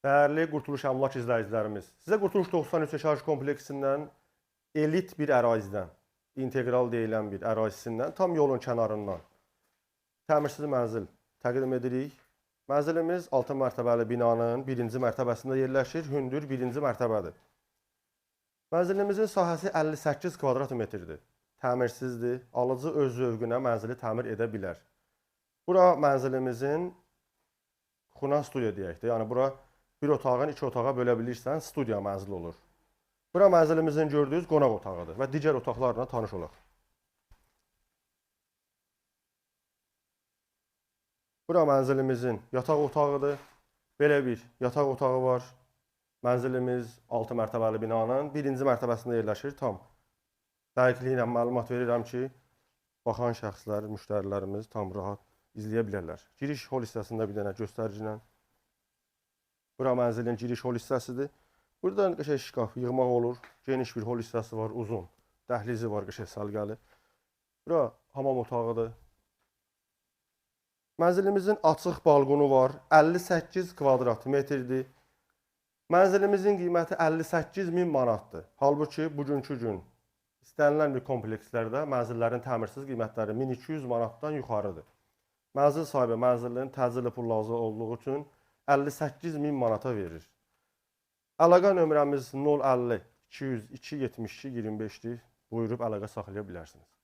Değerli Qurtuluş Əmlak izləyicilərimiz, sizə Qurtuluş 93 yaşayış kompleksindən elit bir ərazidən, integral deyilən bir ərazisindən, tam yolun kənarından təmirsiz mənzil təqdim edirik. Mənzilimiz 6 mərtəbəli binanın 1-ci mərtəbəsində yerləşir, hündür 1-ci mərtəbədir. Mənzilimizin sahəsi 58 kvadrat metrdir. Təmirsizdir, alıcı öz zövqünə mənzili təmir edə bilər. Bura mənzilimizin xuna studiya deyək də, yəni bura bir otağın 2 otağa bölə bilirsən, studiya mənzili olur. Bura mənzilimizin gördüyünüz qonaq otağıdır və digər otaqlarla tanış olaq. Bura mənzilimizin yataq otağıdır. Belə bir yataq otağı var. Mənzilimiz 6 mərtəbəli binanın 1-ci mərtəbəsində yerləşir. Tam dəqiqliyi ilə məlumat verirəm ki, baxan şəxslər, müştərilərimiz tam rahat izləyə bilərlər. Giriş hol hissəsində bir dənə göstəriclə. Bura mənzilin giriş hol hissəsidir. Burada qəşəng şkaf, yığmaq olur. Geniş bir hol hissəsi var, uzun. Dəhlizi var, qəşəng səliqəli. Bura hamam otağıdır. Mənzilimizin açıq balqonu var. 58 kvadrat metrdir. Mənzilimizin qiyməti 58.000 manatdır. Halbuki bugünkü gün istənilən bir komplekslərdə mənzillərin təmirsiz qiymətləri 1200 manatdan yuxarıdır. Mənzil sahibi mənzilin təcili pul lazım olduğu üçün 58.000 manata verir. Əlaqə nömrəmiz 050 202 72 25-dir. Buyurub əlaqə saxlaya bilərsiniz.